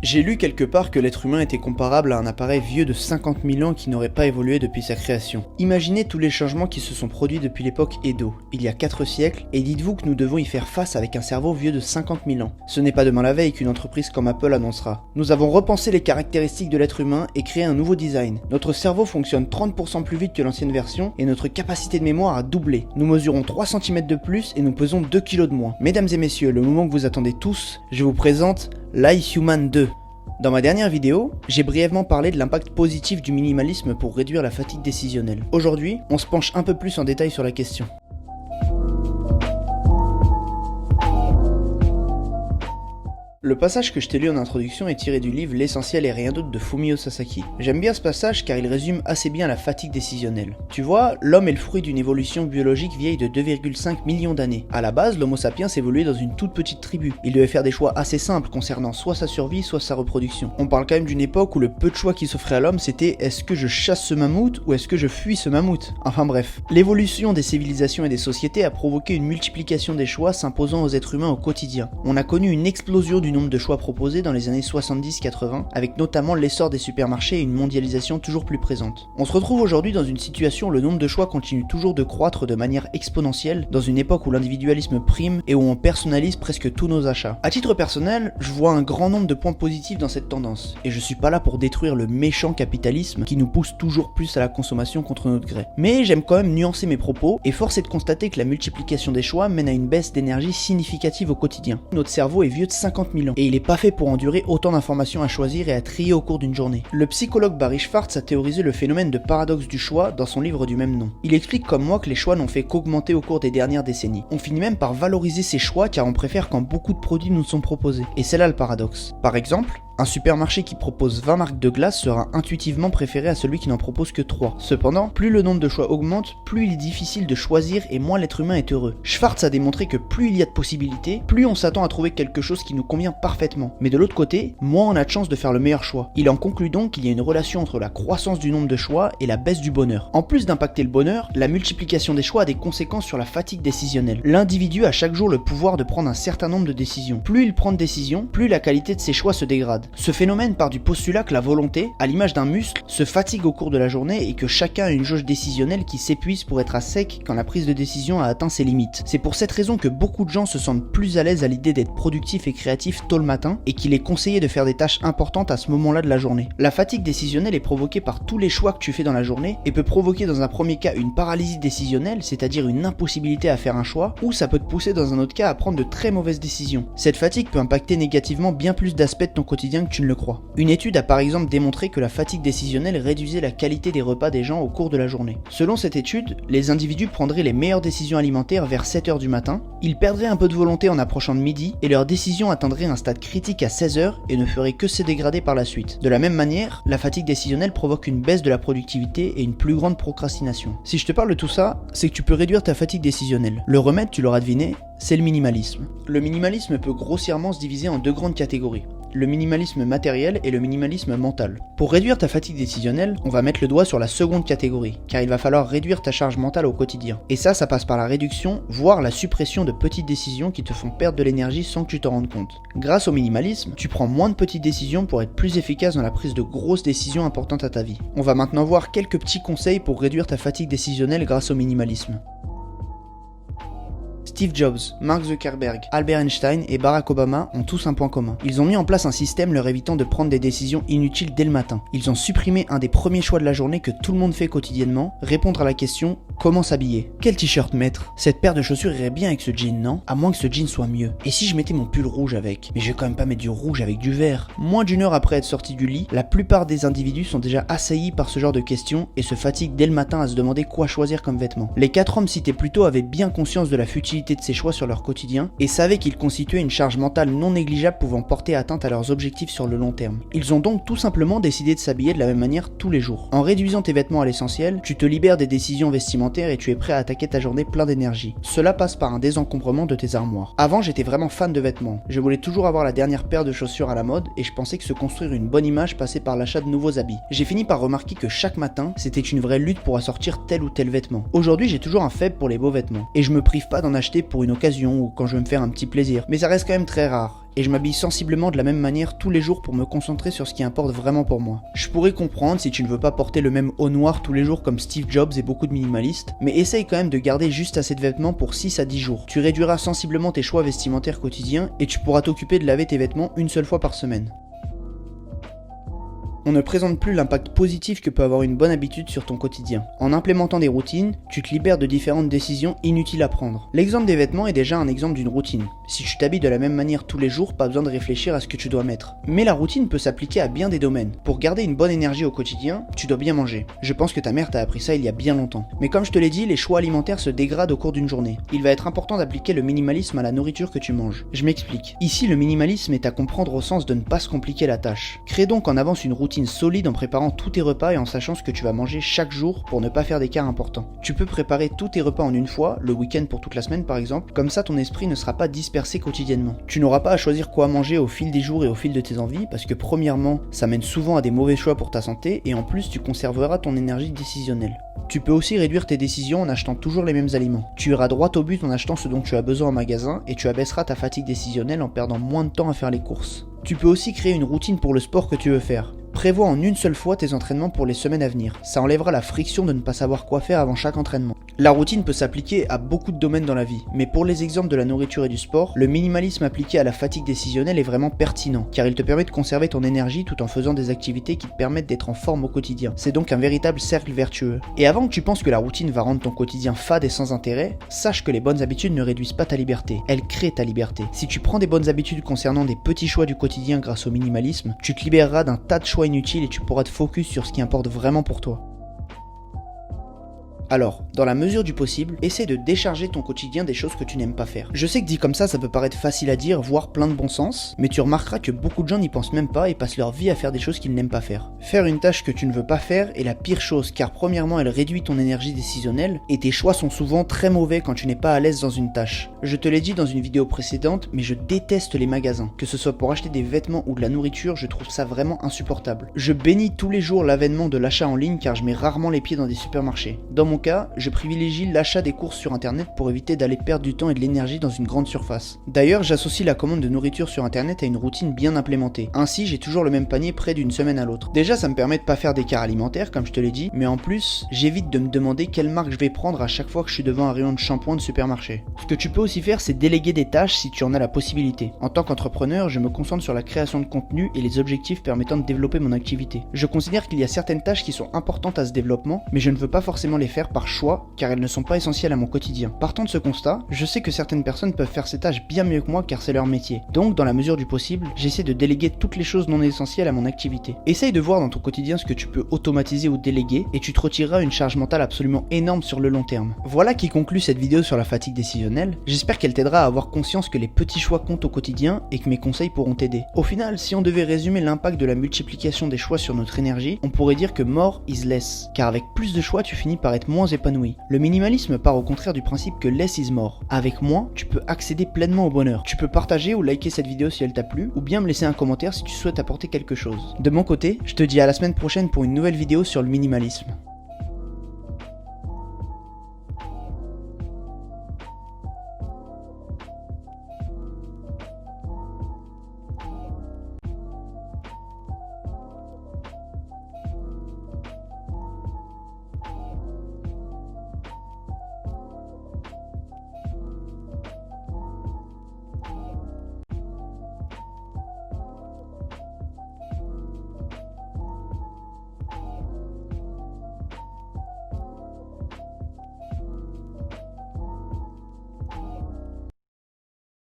J'ai lu quelque part que l'être humain était comparable à un appareil vieux de 50 000 ans qui n'aurait pas évolué depuis sa création. Imaginez tous les changements qui se sont produits depuis l'époque Edo, il y a 4 siècles, et dites-vous que nous devons y faire face avec un cerveau vieux de 50 000 ans. Ce n'est pas demain la veille qu'une entreprise comme Apple annoncera. Nous avons repensé les caractéristiques de l'être humain et créé un nouveau design. Notre cerveau fonctionne 30% plus vite que l'ancienne version et notre capacité de mémoire a doublé. Nous mesurons 3 cm de plus et nous pesons 2 kg de moins. Mesdames et messieurs, le moment que vous attendez tous, je vous présente l'iHuman 2. Dans ma dernière vidéo, j'ai brièvement parlé de l'impact positif du minimalisme pour réduire la fatigue décisionnelle. Aujourd'hui, on se penche un peu plus en détail sur la question. Le passage que je t'ai lu en introduction est tiré du livre L'essentiel et rien d'autre de Fumio Sasaki. J'aime bien ce passage car il résume assez bien la fatigue décisionnelle. Tu vois, l'homme est le fruit d'une évolution biologique vieille de 2,5 millions d'années. À la base, l'homo sapiens évoluait dans une toute petite tribu. Il devait faire des choix assez simples concernant soit sa survie, soit sa reproduction. On parle quand même d'une époque où le peu de choix qui s'offrait à l'homme c'était est-ce que je chasse ce mammouth ou est-ce que je fuis ce mammouth? Enfin bref. L'évolution des civilisations et des sociétés a provoqué une multiplication des choix s'imposant aux êtres humains au quotidien. On a connu une explosion du nombre de choix proposés dans les années 70-80, avec notamment l'essor des supermarchés et une mondialisation toujours plus présente. On se retrouve aujourd'hui dans une situation où le nombre de choix continue toujours de croître de manière exponentielle, dans une époque où l'individualisme prime et où on personnalise presque tous nos achats. À titre personnel, je vois un grand nombre de points positifs dans cette tendance, et je suis pas là pour détruire le méchant capitalisme qui nous pousse toujours plus à la consommation contre notre gré. Mais j'aime quand même nuancer mes propos, et force est de constater que la multiplication des choix mène à une baisse d'énergie significative au quotidien. Notre cerveau est vieux de 50 000 ans, et il est pas fait pour endurer autant d'informations à choisir et à trier au cours d'une journée. Le psychologue Barry Schwartz a théorisé le phénomène de paradoxe du choix dans son livre du même nom. Il explique comme moi que les choix n'ont fait qu'augmenter au cours des dernières décennies. On finit même par valoriser ces choix car on préfère quand beaucoup de produits nous sont proposés. Et c'est là le paradoxe. Par exemple, un supermarché qui propose 20 marques de glace sera intuitivement préféré à celui qui n'en propose que 3. Cependant, plus le nombre de choix augmente, plus il est difficile de choisir et moins l'être humain est heureux. Schwartz a démontré que plus il y a de possibilités, plus on s'attend à trouver quelque chose qui nous convient parfaitement. Mais de l'autre côté, moins on a de chance de faire le meilleur choix. Il en conclut donc qu'il y a une relation entre la croissance du nombre de choix et la baisse du bonheur. En plus d'impacter le bonheur, la multiplication des choix a des conséquences sur la fatigue décisionnelle. L'individu a chaque jour le pouvoir de prendre un certain nombre de décisions. Plus il prend de décisions, plus la qualité de ses choix se dégrade. Ce phénomène part du postulat que la volonté, à l'image d'un muscle, se fatigue au cours de la journée et que chacun a une jauge décisionnelle qui s'épuise pour être à sec quand la prise de décision a atteint ses limites. C'est pour cette raison que beaucoup de gens se sentent plus à l'aise à l'idée d'être productifs et créatifs tôt le matin et qu'il est conseillé de faire des tâches importantes à ce moment-là de la journée. La fatigue décisionnelle est provoquée par tous les choix que tu fais dans la journée et peut provoquer dans un premier cas une paralysie décisionnelle, c'est-à-dire une impossibilité à faire un choix, ou ça peut te pousser dans un autre cas à prendre de très mauvaises décisions. Cette fatigue peut impacter négativement bien plus d'aspects de ton quotidien que tu ne le crois. Une étude a par exemple démontré que la fatigue décisionnelle réduisait la qualité des repas des gens au cours de la journée. Selon cette étude, les individus prendraient les meilleures décisions alimentaires vers 7h du matin, ils perdraient un peu de volonté en approchant de midi et leurs décisions atteindraient un stade critique à 16h et ne feraient que se dégrader par la suite. De la même manière, la fatigue décisionnelle provoque une baisse de la productivité et une plus grande procrastination. Si je te parle de tout ça, c'est que tu peux réduire ta fatigue décisionnelle. Le remède, tu l'auras deviné, c'est le minimalisme. Le minimalisme peut grossièrement se diviser en deux grandes catégories. Le minimalisme matériel et le minimalisme mental. Pour réduire ta fatigue décisionnelle, on va mettre le doigt sur la seconde catégorie, car il va falloir réduire ta charge mentale au quotidien. Et ça passe par la réduction, voire la suppression de petites décisions qui te font perdre de l'énergie sans que tu t'en rendes compte. Grâce au minimalisme, tu prends moins de petites décisions pour être plus efficace dans la prise de grosses décisions importantes à ta vie. On va maintenant voir quelques petits conseils pour réduire ta fatigue décisionnelle grâce au minimalisme. Steve Jobs, Mark Zuckerberg, Albert Einstein et Barack Obama ont tous un point commun. Ils ont mis en place un système leur évitant de prendre des décisions inutiles dès le matin. Ils ont supprimé un des premiers choix de la journée que tout le monde fait quotidiennement, répondre à la question « Comment s'habiller ?» Quel t-shirt mettre? Cette paire de chaussures irait bien avec ce jean, non? À moins que ce jean soit mieux. Et si je mettais mon pull rouge avec? Mais je vais quand même pas mettre du rouge avec du vert. Moins d'une heure après être sorti du lit, la plupart des individus sont déjà assaillis par ce genre de questions et se fatiguent dès le matin à se demander quoi choisir comme vêtements. Les 4 hommes cités plus tôt avaient bien conscience de la futilité de ces choix sur leur quotidien et savaient qu'ils constituaient une charge mentale non négligeable pouvant porter atteinte à leurs objectifs sur le long terme. Ils ont donc tout simplement décidé de s'habiller de la même manière tous les jours. En réduisant tes vêtements à l'essentiel, tu te libères des décisions vestimentaires et tu es prêt à attaquer ta journée plein d'énergie. Cela passe par un désencombrement de tes armoires. Avant, j'étais vraiment fan de vêtements. Je voulais toujours avoir la dernière paire de chaussures à la mode et je pensais que se construire une bonne image passait par l'achat de nouveaux habits. J'ai fini par remarquer que chaque matin, c'était une vraie lutte pour assortir tel ou tel vêtement. Aujourd'hui, j'ai toujours un faible pour les beaux vêtements et je me prive pas d'en acheter pour une occasion ou quand je veux me faire un petit plaisir, mais ça reste quand même très rare. et je m'habille sensiblement de la même manière tous les jours pour me concentrer sur ce qui importe vraiment pour moi. Je pourrais comprendre si tu ne veux pas porter le même haut noir tous les jours comme Steve Jobs et beaucoup de minimalistes, mais essaye quand même de garder juste assez de vêtements pour 6 à 10 jours. Tu réduiras sensiblement tes choix vestimentaires quotidiens et tu pourras t'occuper de laver tes vêtements une seule fois par semaine. On ne présente plus l'impact positif que peut avoir une bonne habitude sur ton quotidien. En implémentant des routines, tu te libères de différentes décisions inutiles à prendre. L'exemple des vêtements est déjà un exemple d'une routine. Si tu t'habilles de la même manière tous les jours, pas besoin de réfléchir à ce que tu dois mettre. Mais la routine peut s'appliquer à bien des domaines. Pour garder une bonne énergie au quotidien, tu dois bien manger. Je pense que ta mère t'a appris ça il y a bien longtemps. Mais comme je te l'ai dit, les choix alimentaires se dégradent au cours d'une journée. Il va être important d'appliquer le minimalisme à la nourriture que tu manges. Je m'explique. Ici, le minimalisme est à comprendre au sens de ne pas se compliquer la tâche. Crée donc en avance une routine solide en préparant tous tes repas et en sachant ce que tu vas manger chaque jour pour ne pas faire d'écart important. Tu peux préparer tous tes repas en une fois, le week-end pour toute la semaine par exemple, comme ça ton esprit ne sera pas dispersé quotidiennement. Tu n'auras pas à choisir quoi manger au fil des jours et au fil de tes envies, parce que premièrement, ça mène souvent à des mauvais choix pour ta santé, et en plus tu conserveras ton énergie décisionnelle. Tu peux aussi réduire tes décisions en achetant toujours les mêmes aliments. Tu iras droit au but en achetant ce dont tu as besoin en magasin, et tu abaisseras ta fatigue décisionnelle en perdant moins de temps à faire les courses. Tu peux aussi créer une routine pour le sport que tu veux faire. Prévois en une seule fois tes entraînements pour les semaines à venir. Ça enlèvera la friction de ne pas savoir quoi faire avant chaque entraînement. La routine peut s'appliquer à beaucoup de domaines dans la vie, mais pour les exemples de la nourriture et du sport, le minimalisme appliqué à la fatigue décisionnelle est vraiment pertinent, car il te permet de conserver ton énergie tout en faisant des activités qui te permettent d'être en forme au quotidien. C'est donc un véritable cercle vertueux. Et avant que tu penses que la routine va rendre ton quotidien fade et sans intérêt, sache que les bonnes habitudes ne réduisent pas ta liberté, elles créent ta liberté. Si tu prends des bonnes habitudes concernant des petits choix du quotidien grâce au minimalisme, tu te libéreras d'un tas de choix inutiles et tu pourras te focus sur ce qui importe vraiment pour toi. Alors, dans la mesure du possible, essaie de décharger ton quotidien des choses que tu n'aimes pas faire. Je sais que dit comme ça peut paraître facile à dire, voire plein de bon sens, mais tu remarqueras que beaucoup de gens n'y pensent même pas et passent leur vie à faire des choses qu'ils n'aiment pas faire. Faire une tâche que tu ne veux pas faire est la pire chose, car premièrement elle réduit ton énergie décisionnelle, et tes choix sont souvent très mauvais quand tu n'es pas à l'aise dans une tâche. Je te l'ai dit dans une vidéo précédente, mais je déteste les magasins. Que ce soit pour acheter des vêtements ou de la nourriture, je trouve ça vraiment insupportable. Je bénis tous les jours l'avènement de l'achat en ligne car je mets rarement les pieds dans des supermarchés. Dans mon cas, je privilégie l'achat des courses sur internet pour éviter d'aller perdre du temps et de l'énergie dans une grande surface. D'ailleurs, j'associe la commande de nourriture sur internet à une routine bien implémentée. Ainsi, j'ai toujours le même panier prêt d'une semaine à l'autre. Déjà, ça me permet de pas faire d'écart alimentaire, comme je te l'ai dit, mais en plus, j'évite de me demander quelle marque je vais prendre à chaque fois que je suis devant un rayon de shampoing de supermarché. Ce que tu peux aussi faire, c'est déléguer des tâches si tu en as la possibilité. En tant qu'entrepreneur, je me concentre sur la création de contenu et les objectifs permettant de développer mon activité. Je considère qu'il y a certaines tâches qui sont importantes à ce développement, mais je ne veux pas forcément les faire par choix, car elles ne sont pas essentielles à mon quotidien. Partant de ce constat, je sais que certaines personnes peuvent faire ces tâches bien mieux que moi car c'est leur métier. Donc, dans la mesure du possible, j'essaie de déléguer toutes les choses non essentielles à mon activité. Essaye de voir dans ton quotidien ce que tu peux automatiser ou déléguer, et tu te retireras une charge mentale absolument énorme sur le long terme. Voilà qui conclut cette vidéo sur la fatigue décisionnelle. J'espère qu'elle t'aidera à avoir conscience que les petits choix comptent au quotidien et que mes conseils pourront t'aider. Au final, si on devait résumer l'impact de la multiplication des choix sur notre énergie, on pourrait dire que more is less, car avec plus de choix, tu finis par être moins épanoui. Le minimalisme part au contraire du principe que less is more. Avec moins, tu peux accéder pleinement au bonheur. Tu peux partager ou liker cette vidéo si elle t'a plu, ou bien me laisser un commentaire si tu souhaites apporter quelque chose. De mon côté, je te dis à la semaine prochaine pour une nouvelle vidéo sur le minimalisme.